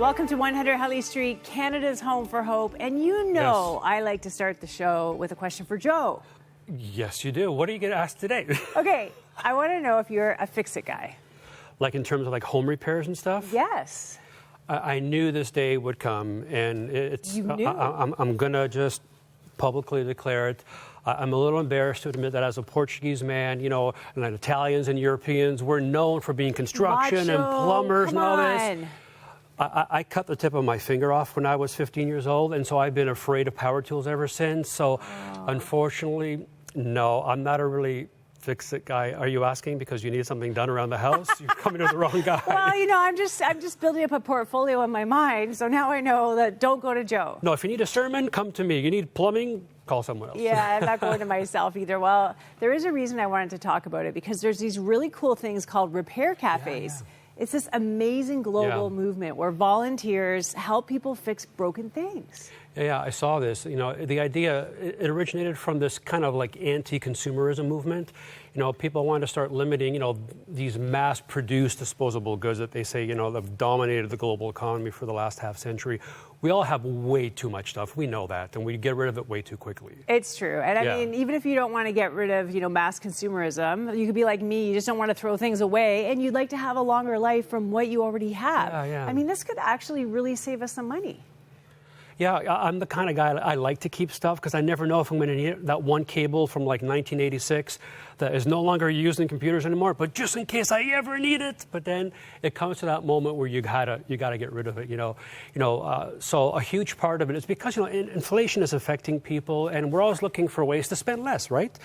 Welcome to 100 Huntley Street, Canada's home for hope. And you know I like to start the show with a question for Joe. Yes, you do. What are you going to ask today? Okay, I want to know if you're a fix-it guy. Like in terms of like home repairs and stuff? Yes. I knew this day would come, and it's. You knew? I'm going to just publicly declare it. I'm a little embarrassed to admit that as a Portuguese man, you know, and like Italians and Europeans, we're known for being construction and plumbers and all this. I cut the tip of my finger off when I was 15 years old, and so I've been afraid of power tools ever since. So, unfortunately, no, I'm not a really fix-it guy. Are you asking because you need something done around the house? You're coming to the wrong guy. Well, you know, I'm just building up a portfolio in my mind, so now I know that don't go to Joe. No, if you need a sermon, come to me. You need plumbing, call someone else. Yeah, I'm not going to myself either. Well, there is a reason I wanted to talk about it, because there's these really cool things called repair cafes. Yeah. It's this amazing global movement where volunteers help people fix broken things. Yeah, I saw this. You know, the idea, it originated from this kind of like anti-consumerism movement. You know, people want to start limiting, you know, these mass-produced disposable goods that they say, you know, have dominated the global economy for the last half century. We all have way too much stuff. We know that, and we get rid of it way too quickly. It's true. And I mean, even if you don't want to get rid of, you know, mass consumerism, you could be like me, you just don't want to throw things away, and you'd like to have a longer life from what you already have. I mean, this could actually really save us some money. Yeah, I'm the kind of guy, I like to keep stuff because I never know if I'm going to need it. That one cable from like 1986 that is no longer used in computers anymore, but just in case I ever need it. But then it comes to that moment where you gotta get rid of it. So a huge part of it is because, you know, inflation is affecting people, and we're always looking for ways to spend less, right?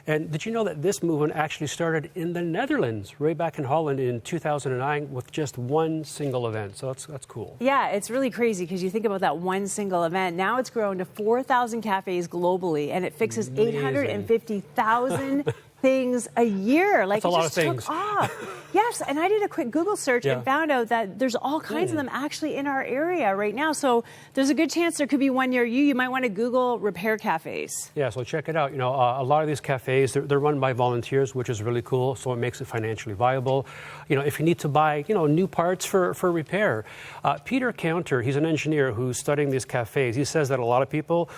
And did you know that this movement actually started in the Netherlands, way back in Holland in 2009, with just one single event? So that's cool. Yeah, it's really crazy because you think about that one single event. Now it's grown to 4,000 cafes globally, and it fixes 850,000 things a year. Like, that's it a lot just of things. took off. Yes, and I did a quick Google search and found out that there's all kinds of them actually in our area right now. So there's a good chance there could be one near you. You might want to Google repair cafes. Yeah, so check it out. You know, a lot of these cafes, they're run by volunteers, which is really cool. So it makes it financially viable. You know, if you need to buy, you know, new parts for repair. Peter Counter, he's an engineer who's studying these cafes. He says that a lot of people,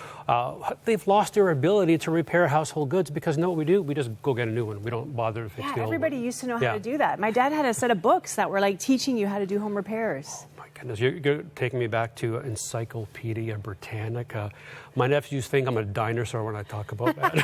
they've lost their ability to repair household goods because, you know what we do? We just go get a new one. We don't bother to fix the old one. Everybody used to know how to do that. My dad had a set of books that were like teaching you how to do home repairs. Oh my goodness, you're taking me back to Encyclopedia Britannica. My nephews think I'm a dinosaur when I talk about that.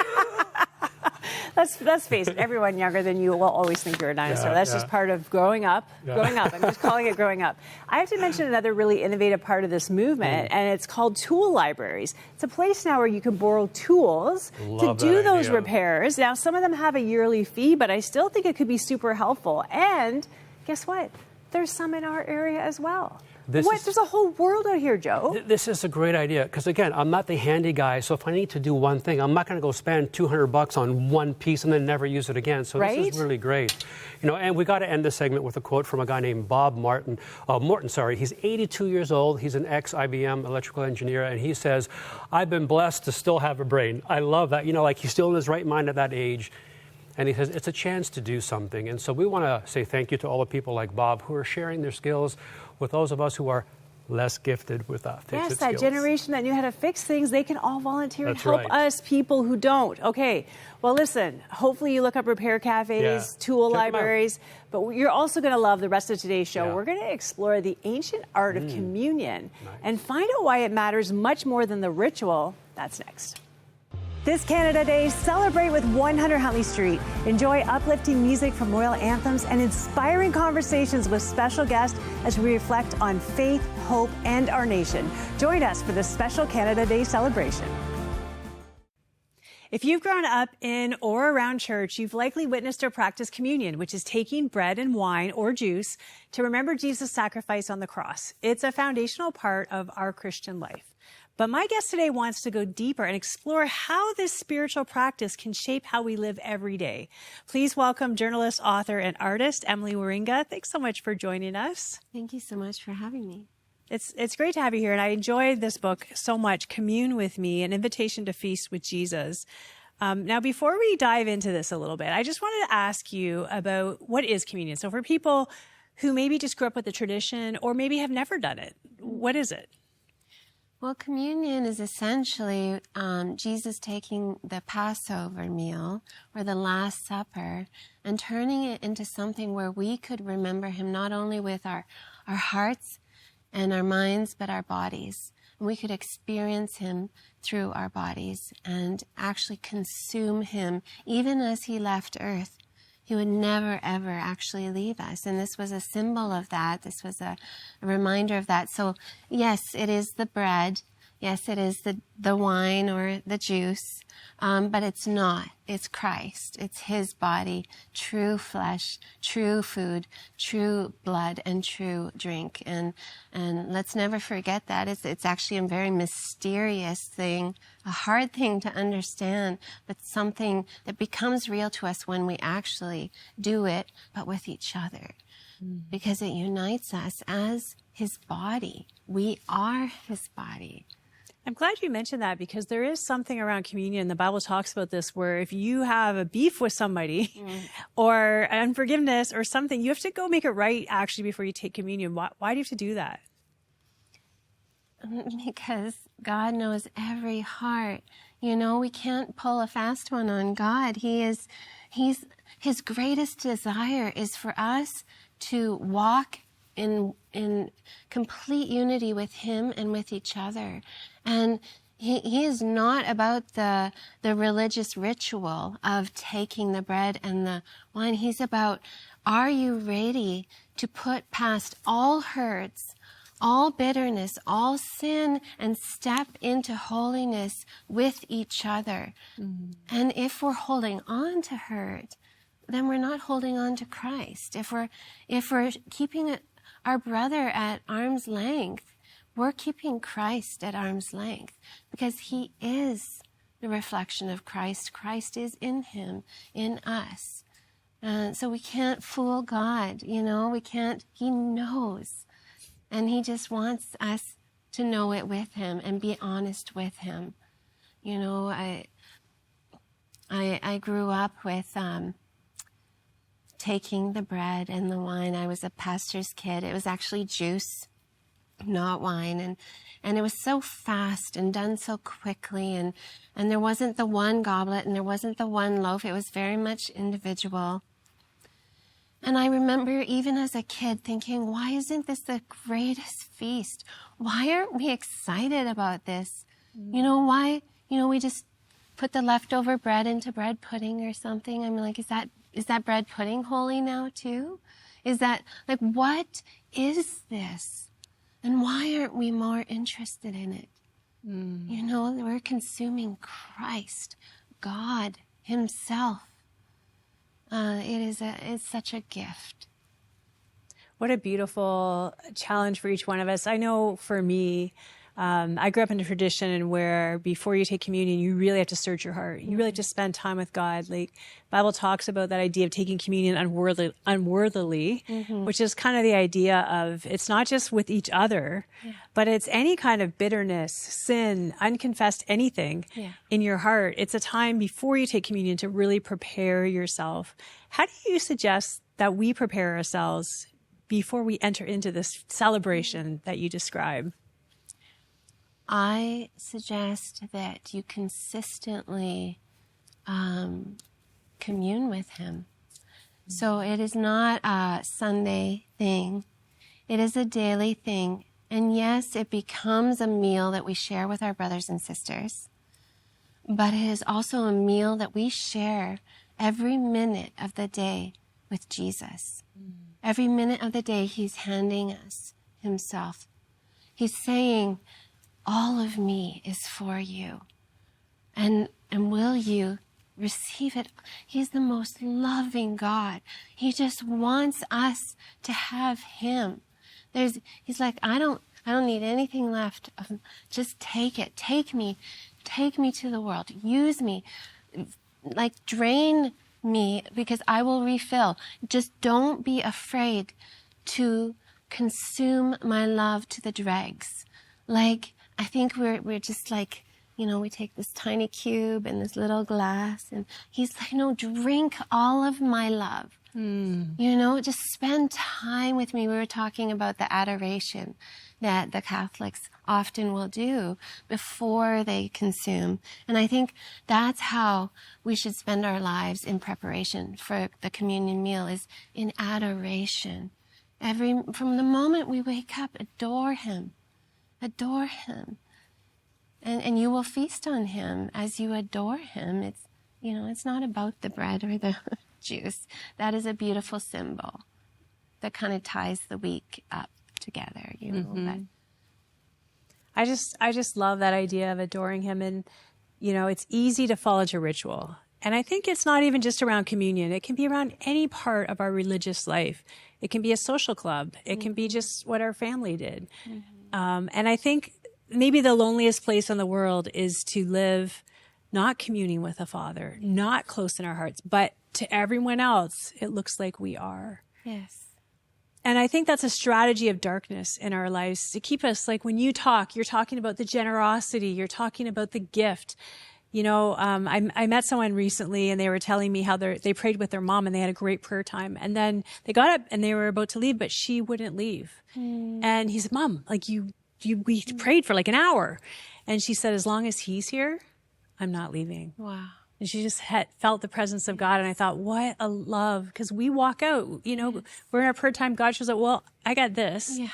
Let's face it, everyone younger than you will always think you're a dinosaur. That's just part of growing up. Growing up. I'm just calling it growing up. I have to mention another really innovative part of this movement, and it's called tool libraries. It's a place now where you can borrow tools to do those repairs. Now, some of them have a yearly fee, but I still think it could be super helpful. And guess what? There's some in our area as well. There's a whole world out here, Joe. This is a great idea because, again, I'm not the handy guy, so if I need to do one thing, I'm not going to go spend $200 on one piece and then never use it again. So this is really great. You know, and we got to end this segment with a quote from a guy named Bob Morton. He's 82 years old. He's an ex-IBM electrical engineer, and he says, "I've been blessed to still have a brain." I love that. You know, like he's still in his right mind at that age. And he says it's a chance to do something. And so we want to say thank you to all the people like Bob who are sharing their skills with those of us who are less gifted with fix-it skills. Yes, that generation that knew how to fix things, they can all volunteer and help us people who don't. Okay, well, listen, hopefully you look up repair cafes, tool libraries, but you're also going to love the rest of today's show. We're going to explore the ancient art of communion and find out why it matters much more than the ritual. That's next. This Canada Day, celebrate with 100 Huntley Street. Enjoy uplifting music from royal anthems and inspiring conversations with special guests as we reflect on faith, hope, and our nation. Join us for this special Canada Day celebration. If you've grown up in or around church, you've likely witnessed or practiced communion, which is taking bread and wine or juice to remember Jesus' sacrifice on the cross. It's a foundational part of our Christian life. But my guest today wants to go deeper and explore how this spiritual practice can shape how we live every day. Please welcome journalist, author, and artist Emily Wierenga. Thanks so much for joining us. Thank you so much for having me. It's great to have you here, and I enjoyed this book so much, Commune with Me, An Invitation to Feast with Jesus. Now, before we dive into this a little bit, I just wanted to ask you about what is communion. So for people who maybe just grew up with the tradition or maybe have never done it, What is it? Well, communion is essentially Jesus taking the Passover meal or the Last Supper and turning it into something where we could remember him not only with our hearts and our minds, but our bodies. And we could experience him through our bodies and actually consume him even as he left earth. He would never, ever actually leave us. And this was a symbol of that. This was a reminder of that. So, yes, it is the bread. Yes, it is the wine or the juice. But it's not. It's Christ. It's his body, true flesh, true food, true blood, and true drink. And let's never forget that. It's actually a very mysterious thing, a hard thing to understand, but something that becomes real to us when we actually do it, but with each other. Because it unites us as his body. We are his body. I'm glad you mentioned that, because there is something around communion. The Bible talks about this, where if you have a beef with somebody or unforgiveness or something, you have to go make it right actually before you take communion. Why do you have to do that? Because God knows every heart. You know, we can't pull a fast one on God. His greatest desire is for us to walk in complete unity with him and with each other. And he is not about the religious ritual of taking the bread and the wine. He's about, are you ready to put past all hurts, all bitterness, all sin, and step into holiness with each other? And if we're holding on to hurt, then we're not holding on to Christ. If we're keeping our brother at arm's length, we're keeping Christ at arm's length, because he is the reflection of Christ. Christ is in him, in us. So we can't fool God, you know, we can't. He knows. And he just wants us to know it with him and be honest with him. You know, I grew up with taking the bread and the wine. I was a pastor's kid. It was actually juice, not wine. And it was so fast and done so quickly. And there wasn't the one goblet and there wasn't the one loaf. It was very much individual. And I remember even as a kid thinking, why isn't this the greatest feast? Why aren't we excited about this? You know, why, we just put the leftover bread into bread pudding or something. I'm like, is that bread pudding holy now too? Is that, like, what is this? And why aren't we more interested in it? You know, we're consuming Christ, God himself. It's such a gift. What a beautiful challenge for each one of us. I know for me, I grew up in a tradition where before you take communion, you really have to search your heart. You really have to spend time with God. Like, Bible talks about that idea of taking communion unworthily, which is kind of the idea of, it's not just with each other, but it's any kind of bitterness, sin, unconfessed anything in your heart. It's a time before you take communion to really prepare yourself. How do you suggest that we prepare ourselves before we enter into this celebration that you describe? I suggest that you consistently commune with him. So it is not a Sunday thing. It is a daily thing. And yes, it becomes a meal that we share with our brothers and sisters. But it is also a meal that we share every minute of the day with Jesus. Every minute of the day, he's handing us himself. He's saying, all of me is for you. And will you receive it? He's the most loving God. He just wants us to have him. He's like, I don't need anything left. Just take it. Take me to the world. Use me. Like, drain me, because I will refill. Just don't be afraid to consume my love to the dregs. Like, I think we're just like, we take this tiny cube and this little glass, and he's like, no, drink all of my love. You know, just spend time with me. We were talking about the adoration that the Catholics often will do before they consume. And I think that's how we should spend our lives in preparation for the communion meal, is in adoration. From the moment we wake up, adore him. Adore him. And you will feast on him as you adore him. It's, you know, it's not about the bread or the juice. That is a beautiful symbol that kind of ties the week up together, you know. But I just love that idea of adoring him. And, you know, it's easy to fall into ritual. And I think it's not even just around communion. It can be around any part of our religious life. It can be a social club. It can be just what our family did. And I think maybe the loneliest place in the world is to live not communing with the Father, not close in our hearts, but to everyone else, it looks like we are. yes. And I think that's a strategy of darkness in our lives to keep us, like when you talk, you're talking about the generosity, you're talking about the gift. You know, I met someone recently and they were telling me how they prayed with their mom and they had a great prayer time. And then they got up and they were about to leave, but she wouldn't leave. And he said, Mom, like we prayed for like an hour. And she said, as long as he's here, I'm not leaving. Wow. And she just felt the presence of God. And I thought, what a love. Because we walk out, you know, we're in our prayer time. God shows up, well, I got this. Yeah.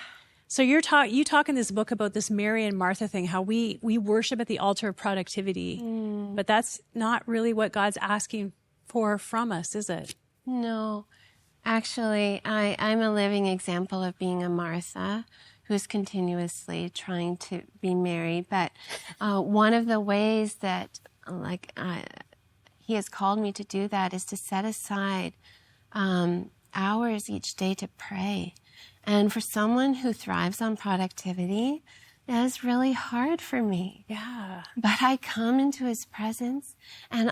So you talk in this book about this Mary and Martha thing, how we worship at the altar of productivity. But that's not really what God's asking for from us, is it? No. Actually, I'm a living example of being a Martha who's continuously trying to be Mary. But one of the ways that, he has called me to do that is to set aside hours each day to pray. And for someone who thrives on productivity, that is really hard for me. Yeah. But I come into his presence and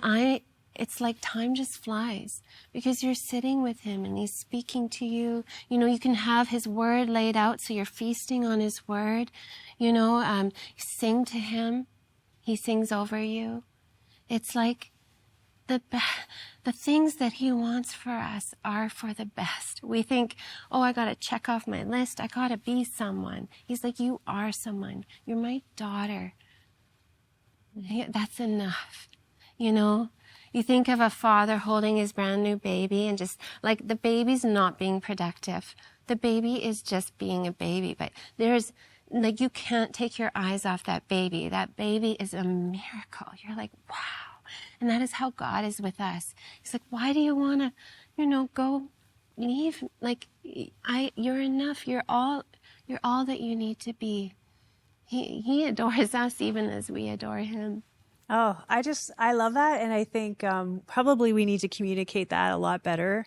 it's like time just flies because you're sitting with him and he's speaking to you. You know, you can have his word laid out, so you're feasting on his word. You know, sing to him. He sings over you. It's like the things that he wants for us are for the best. We think, oh, I got to check off my list. I got to be someone. He's like, you are someone. You're my daughter. That's enough. You know, you think of a father holding his brand new baby and just like the baby's not being productive. The baby is just being a baby, but there's like, you can't take your eyes off that baby. That baby is a miracle. You're like, wow. And that is how God is with us. He's like, why do you want to, you know, go leave? Like, you're enough. You're all that you need to be. He adores us even as we adore him. Oh, I love that. And I think probably we need to communicate that a lot better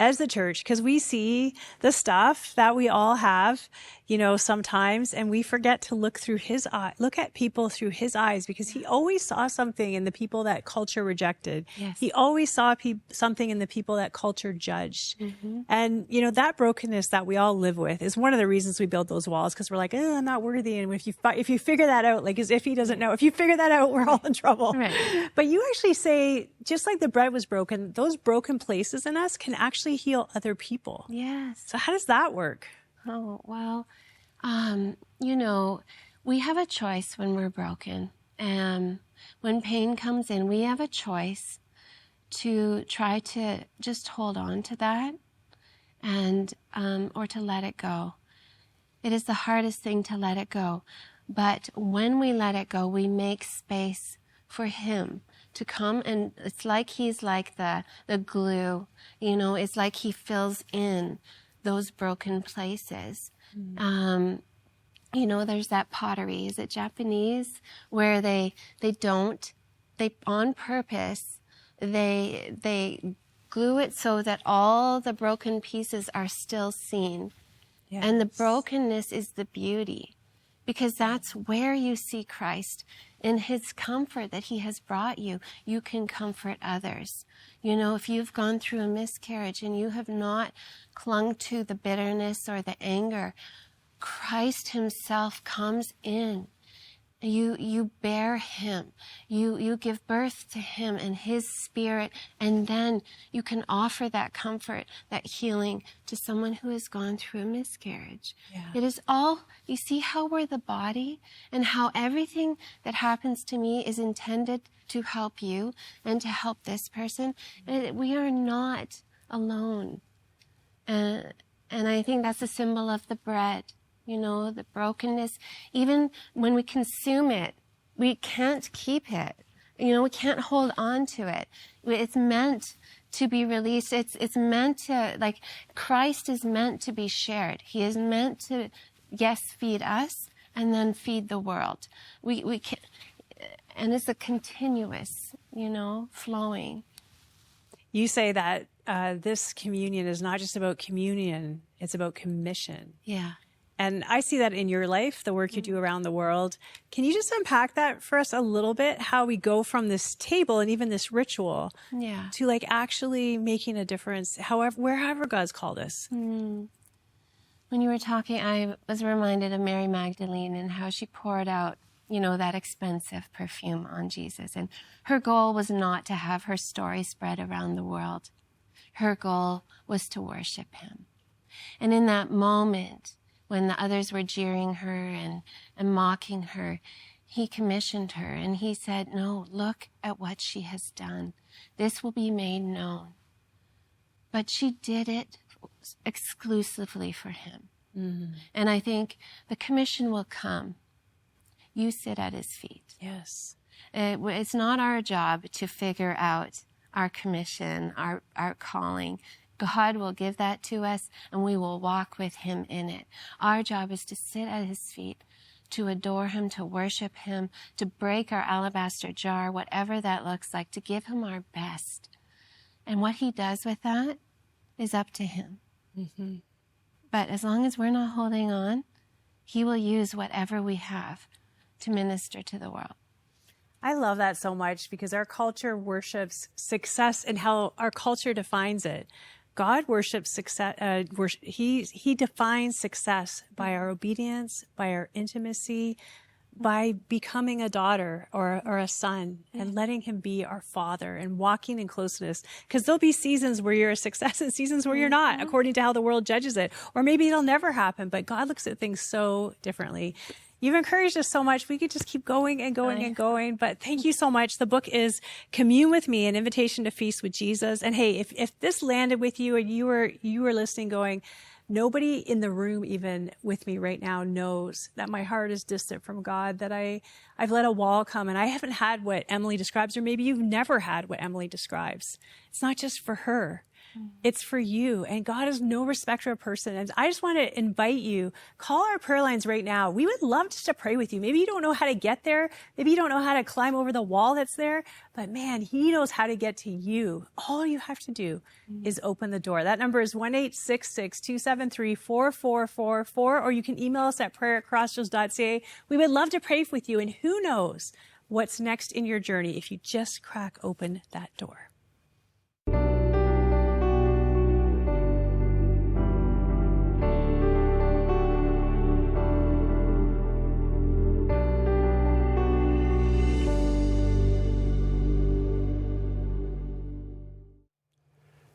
as the church, because we see the stuff that we all have, you know, sometimes, and we forget to look at people through his eyes, because he always saw something in the people that culture rejected. Yes. He always saw something in the people that culture judged. And, you know, that brokenness that we all live with is one of the reasons we build those walls, because we're like, I'm not worthy. And if you figure that out, like as if he doesn't know, if you figure that out, we're all in trouble. Right. But you actually say, just like the bread was broken, those broken places in us can actually heal other people. Yes. So how does that work? Oh, well, you know, we have a choice when we're broken. When pain comes in, we have a choice to try to just hold on to that and, or to let it go. It is the hardest thing to let it go. But when we let it go, we make space for him to come, and it's like he's like the glue, you know, it's like he fills in those broken places. You know, there's that pottery, is it Japanese, where they on purpose, they glue it so that all the broken pieces are still seen. Yes. And the brokenness is the beauty, because that's where you see Christ. In his comfort that he has brought you, you can comfort others. You know, if you've gone through a miscarriage and you have not clung to the bitterness or the anger, Christ himself comes in You bear him. You give birth to him and his spirit, and then you can offer that comfort, that healing to someone who has gone through a miscarriage. Yeah. It is all, you see how we're the body and how everything that happens to me is intended to help you and to help this person. And we are not alone. And I think that's a symbol of the bread. You know, the brokenness, even when we consume it, we can't keep it. You know, we can't hold on to it. It's meant to be released. It's meant to, like, Christ is meant to be shared. He is meant to, yes, feed us and then feed the world. We can, and it's a continuous, you know, flowing. You say that this communion is not just about communion, it's about commission. Yeah. And I see that in your life, the work you do around the world. Can you just unpack that for us a little bit? How we go from this table and even this ritual to like actually making a difference, wherever God's called us. When you were talking, I was reminded of Mary Magdalene and how she poured out, you know, that expensive perfume on Jesus. And her goal was not to have her story spread around the world. Her goal was to worship him. And in that moment, when the others were jeering her and mocking her, he commissioned her and he said, no, look at what she has done. This will be made known. But she did it exclusively for him. Mm-hmm. And I think the commission will come. You sit at his feet. Yes. It's not our job to figure out our commission, our calling. God will give that to us, and we will walk with him in it. Our job is to sit at his feet, to adore him, to worship him, to break our alabaster jar, whatever that looks like, to give him our best. And what he does with that is up to him. Mm-hmm. But as long as we're not holding on, he will use whatever we have to minister to the world. I love that so much because our culture worships success and how our culture defines it. God worships success. He defines success by our obedience, by our intimacy, by becoming a daughter or a son and letting him be our father and walking in closeness. Because there'll be seasons where you're a success and seasons where you're not, according to how the world judges it. Or maybe it'll never happen, but God looks at things so differently. You've encouraged us so much. We could just keep going and going and going. But thank you so much. The book is Commune with Me, an invitation to feast with Jesus. And hey, if this landed with you and you were listening going, nobody in the room even with me right now knows that my heart is distant from God, that I've let a wall come and I haven't had what Emily describes, or maybe you've never had what Emily describes. It's not just for her. It's for you. And God is no respecter of person. And I just want to invite you, call our prayer lines right now. We would love just to pray with you. Maybe you don't know how to get there. Maybe you don't know how to climb over the wall that's there. But man, he knows how to get to you. All you have to do is open the door. That number is 1-866-273-4444, or you can email us at prayer@crossroads.ca. We would love to pray with you. And who knows what's next in your journey if you just crack open that door.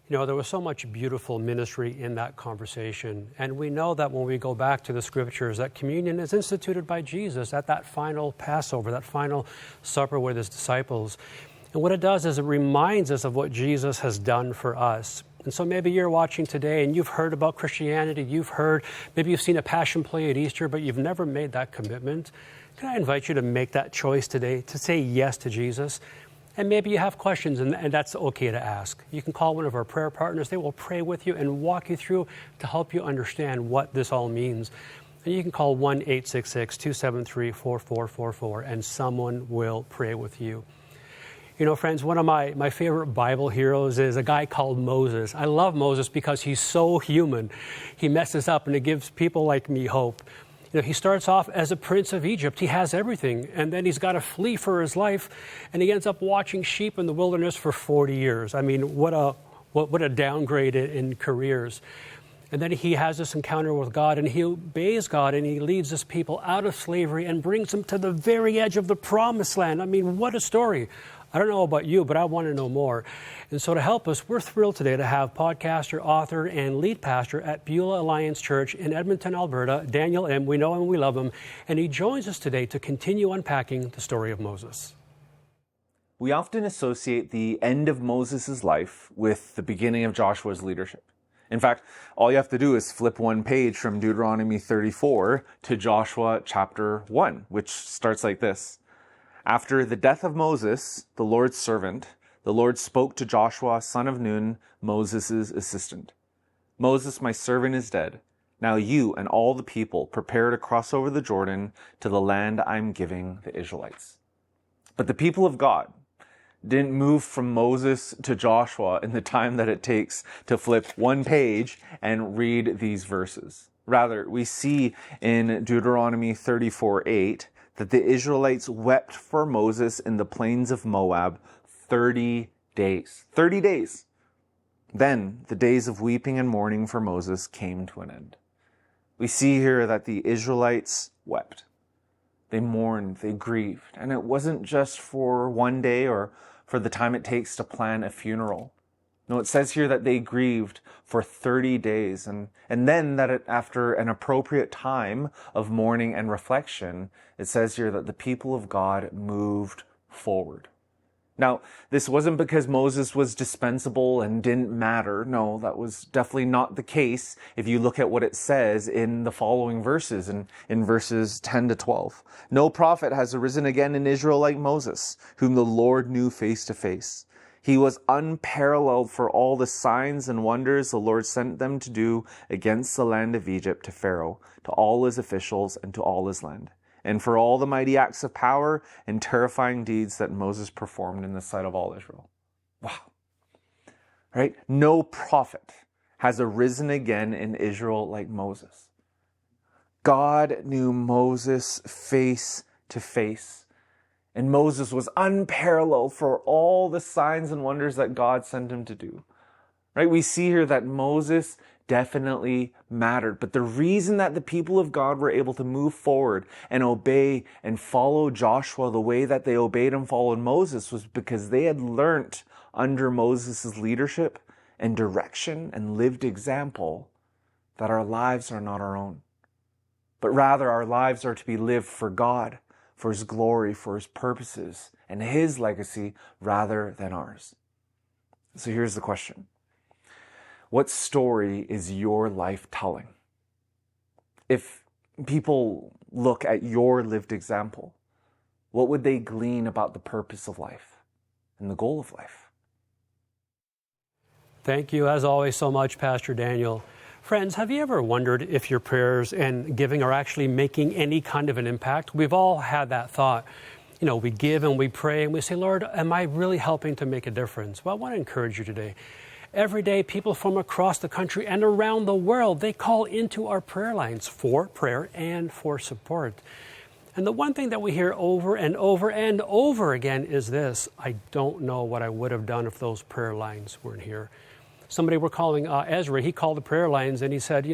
You know, there was so much beautiful ministry in that conversation. And we know that when we go back to the scriptures, that communion is instituted by Jesus at that final Passover, that final supper with his disciples. And what it does is it reminds us of what Jesus has done for us. And so maybe you're watching today and you've heard about Christianity, maybe you've seen a passion play at Easter, but you've never made that commitment. Can I invite you to make that choice today, to say yes to Jesus? And maybe you have questions, and that's okay to ask. You can call one of our prayer partners. They will pray with you and walk you through to help you understand what this all means. And you can call 1-866-273-4444, and someone will pray with you. You know, friends, one of my favorite Bible heroes is a guy called Moses. I love Moses because he's so human. He messes up, and it gives people like me hope. You know, he starts off as a prince of Egypt. He has everything, and then he's got to flee for his life, and he ends up watching sheep in the wilderness for 40 years. I mean, what a downgrade in careers. And then he has this encounter with God, and he obeys God, and he leads his people out of slavery and brings them to the very edge of the promised land. I mean, what a story. I don't know about you, but I want to know more. And so to help us, we're thrilled today to have podcaster, author, and lead pastor at Beulah Alliance Church in Edmonton, Alberta, Daniel M. We know him and we love him. And he joins us today to continue unpacking the story of Moses. We often associate the end of Moses' life with the beginning of Joshua's leadership. In fact, all you have to do is flip one page from Deuteronomy 34 to Joshua chapter 1, which starts like this. After the death of Moses, the Lord's servant, the Lord spoke to Joshua, son of Nun, Moses' assistant. Moses, my servant, is dead. Now you and all the people prepare to cross over the Jordan to the land I'm giving the Israelites. But the people of God didn't move from Moses to Joshua in the time that it takes to flip one page and read these verses. Rather, we see in Deuteronomy 34:8 that the Israelites wept for Moses in the plains of Moab 30 days. 30 days. Then the days of weeping and mourning for Moses came to an end. We see here that the Israelites wept. They mourned, they grieved. And it wasn't just for one day or for the time it takes to plan a funeral. No, it says here that they grieved for 30 days. And then that after an appropriate time of mourning and reflection, it says here that the people of God moved forward. Now, this wasn't because Moses was dispensable and didn't matter. No, that was definitely not the case if you look at what it says in the following verses, in verses 10 to 12. No prophet has arisen again in Israel like Moses, whom the Lord knew face to face. He was unparalleled for all the signs and wonders the Lord sent them to do against the land of Egypt to Pharaoh, to all his officials, and to all his land, and for all the mighty acts of power and terrifying deeds that Moses performed in the sight of all Israel. Wow. Right? No prophet has arisen again in Israel like Moses. God knew Moses face to face, and Moses was unparalleled for all the signs and wonders that God sent him to do. Right? We see here that Moses definitely mattered. But the reason that the people of God were able to move forward and obey and follow Joshua the way that they obeyed and followed Moses was because they had learnt under Moses' leadership and direction and lived example that our lives are not our own, but rather our lives are to be lived for God, for his glory, for his purposes, and his legacy rather than ours. So here's the question. What story is your life telling? If people look at your lived example, what would they glean about the purpose of life and the goal of life? Thank you, as always, so much, Pastor Daniel. Friends, have you ever wondered if your prayers and giving are actually making any kind of an impact? We've all had that thought. You know, we give and we pray and we say, Lord, am I really helping to make a difference? Well, I want to encourage you today. Every day, people from across the country and around the world, they call into our prayer lines for prayer and for support. And the one thing that we hear over and over and over again is this: I don't know what I would have done if those prayer lines weren't here. Somebody we're calling Ezra, he called the prayer lines and he said,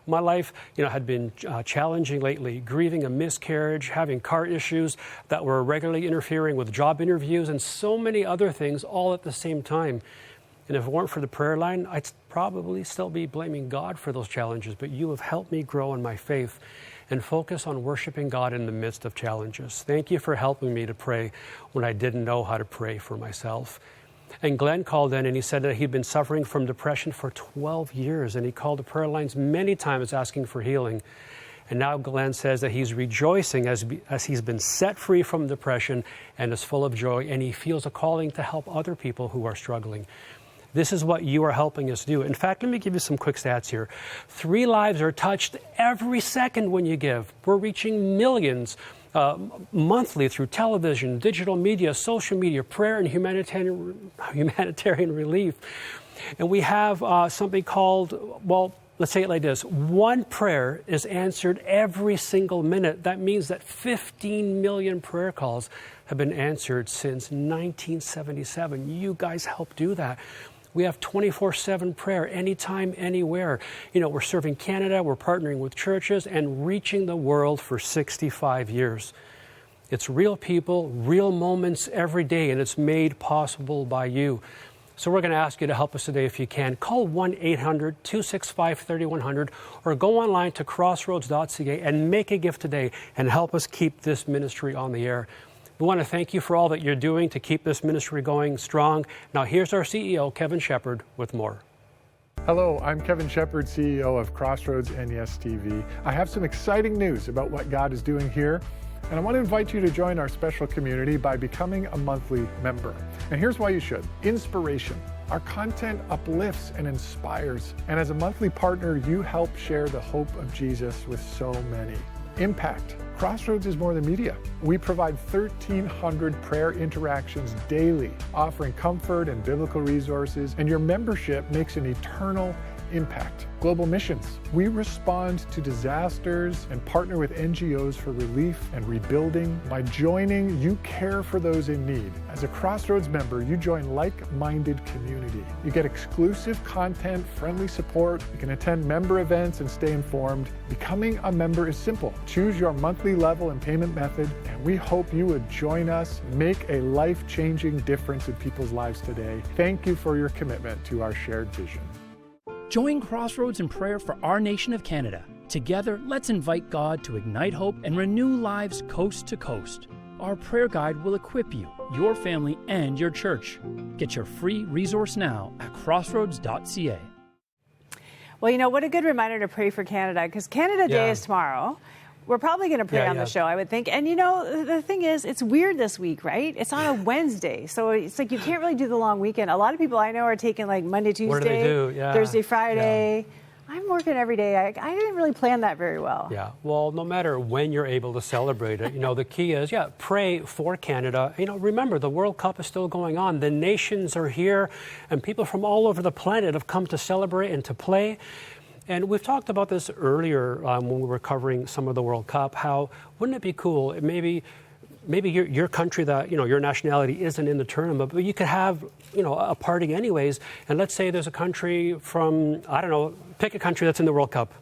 my life, had been challenging lately, grieving a miscarriage, having car issues that were regularly interfering with job interviews and so many other things all at the same time. And if it weren't for the prayer line, I'd probably still be blaming God for those challenges. But you have helped me grow in my faith and focus on worshiping God in the midst of challenges. Thank you for helping me to pray when I didn't know how to pray for myself. And Glenn called in and he said that he'd been suffering from depression for 12 years. And he called the prayer lines many times asking for healing. And now Glenn says that he's rejoicing as he's been set free from depression and is full of joy. And he feels a calling to help other people who are struggling. This is what you are helping us do. In fact, let me give you some quick stats here. 3 lives are touched every second when you give. We're reaching millions monthly through television, digital media, social media, prayer, and humanitarian relief. And we have something called, let's say it like this. 1 prayer is answered every single minute. That means that 15 million prayer calls have been answered since 1977. You guys help do that. We have 24/7 prayer, anytime, anywhere. You know, we're serving Canada, we're partnering with churches, and reaching the world for 65 years. It's real people, real moments every day, and it's made possible by you. So we're going to ask you to help us today if you can. Call 1-800-265-3100 or go online to crossroads.ca and make a gift today and help us keep this ministry on the air. We want to thank you for all that you're doing to keep this ministry going strong. Now here's our CEO, Kevin Shepherd, with more. Hello, I'm Kevin Shepherd, CEO of Crossroads NES TV. I have some exciting news about what God is doing here. And I want to invite you to join our special community by becoming a monthly member. And here's why you should. Inspiration. Our content uplifts and inspires. And as a monthly partner, you help share the hope of Jesus with so many. Impact. Crossroads is more than media. We provide 1,300 prayer interactions daily, offering comfort and biblical resources. And your membership makes an eternal impact. Global missions. We respond to disasters and partner with NGOs for relief and rebuilding. By joining, you care for those in need. As a Crossroads member, you join like-minded community. You get exclusive content, friendly support. You can attend member events and stay informed. Becoming a member is simple. Choose your monthly level and payment method, and we hope you would join us, make a life-changing difference in people's lives today. Thank you for your commitment to our shared vision. Join Crossroads in prayer for our nation of Canada. Together, let's invite God to ignite hope and renew lives coast to coast. Our prayer guide will equip you, your family, and your church. Get your free resource now at crossroads.ca. Well, you know, what a good reminder to pray for Canada, because Canada Day is tomorrow. We're probably going to pray on the show, I would think. And, you know, the thing is, it's weird this week, right? It's on a Wednesday. So it's like you can't really do the long weekend. A lot of people I know are taking like Monday, Tuesday, what do they do? Thursday, Friday. I'm working every day. I didn't really plan that very well. Yeah, well, no matter when you're able to celebrate it, you know, the key is, pray for Canada. You know, remember, the World Cup is still going on. The nations are here, and people from all over the planet have come to celebrate and to play. And we've talked about this earlier when we were covering some of the World Cup, how wouldn't it be cool, maybe your country that, you know, your nationality isn't in the tournament, but you could have, you know, a party anyways. And let's say there's a country from, I don't know, pick a country that's in the World Cup.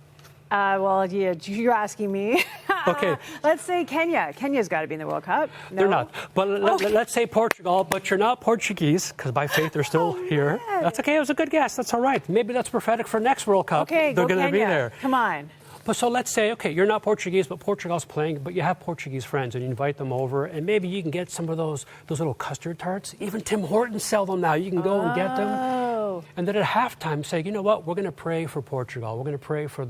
Well, yeah, you're asking me. Okay. Let's say Kenya. Kenya's got to be in the World Cup. No? They're not. But let's say Portugal, but you're not Portuguese, because by faith they're still here. Man. That's okay. It was a good guess. That's all right. Maybe that's prophetic for next World Cup. Okay, they're going to be there. Come on. But so let's say, okay, you're not Portuguese, but Portugal's playing, but you have Portuguese friends, and you invite them over, and maybe you can get some of those little custard tarts. Even Tim Hortons sell them now. You can go and get them. And then at halftime say, you know what, we're going to pray for Portugal. We're going to pray for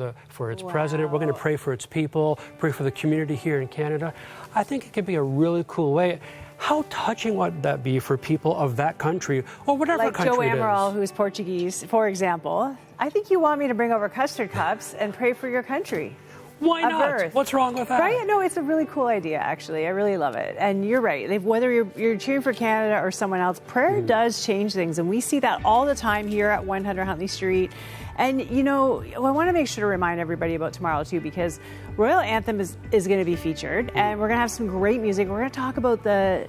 its president. We're going to pray for its people, pray for the community here in Canada. I think it could be a really cool way. How touching would that be for people of that country, or whatever country it is? Like Joe Amaral, who's Portuguese, for example. I think you want me to bring over custard cups and pray for your country. Why not? Earth. What's wrong with that? Right? No, it's a really cool idea, actually. I really love it. And you're right. Whether you're cheering for Canada or someone else, prayer does change things. And we see that all the time here at 100 Huntley Street. And, you know, I want to make sure to remind everybody about tomorrow, too, because Royal Anthem is going to be featured. And we're going to have some great music. We're going to talk about the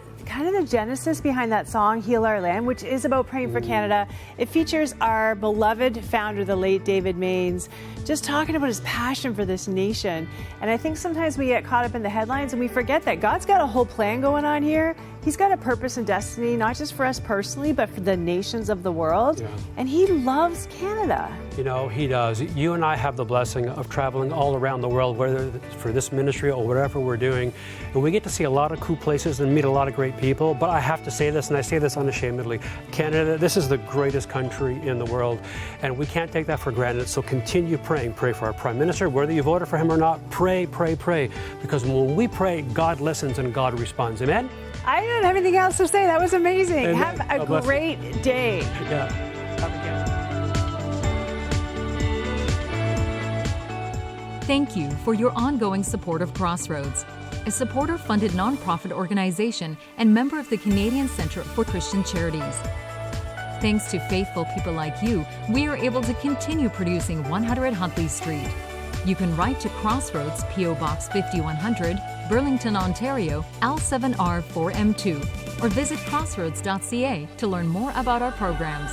genesis behind that song, Heal Our Land, which is about praying for Canada. It features our beloved founder, the late David Maines, just talking about his passion for this nation. And I think sometimes we get caught up in the headlines and we forget that God's got a whole plan going on here. He's got a purpose and destiny, not just for us personally, but for the nations of the world. Yeah. And he loves Canada. You know, he does. You and I have the blessing of traveling all around the world, whether it's for this ministry or whatever we're doing. And we get to see a lot of cool places and meet a lot of great people. But I have to say this, and I say this unashamedly, Canada, this is the greatest country in the world. And we can't take that for granted. So continue praying. Pray for our Prime Minister, whether you voted for him or not. Pray, pray, pray. Because when we pray, God listens and God responds. Amen? I don't have anything else to say. That was amazing. Amen. Have a great day. Yeah. Have a good. Thank you for your ongoing support of Crossroads, a supporter-funded nonprofit organization and member of the Canadian Centre for Christian Charities. Thanks to faithful people like you, we are able to continue producing 100 Huntley Street. You can write to Crossroads, P.O. Box 5100, Burlington, Ontario, L7R4M2, or visit crossroads.ca to learn more about our programs.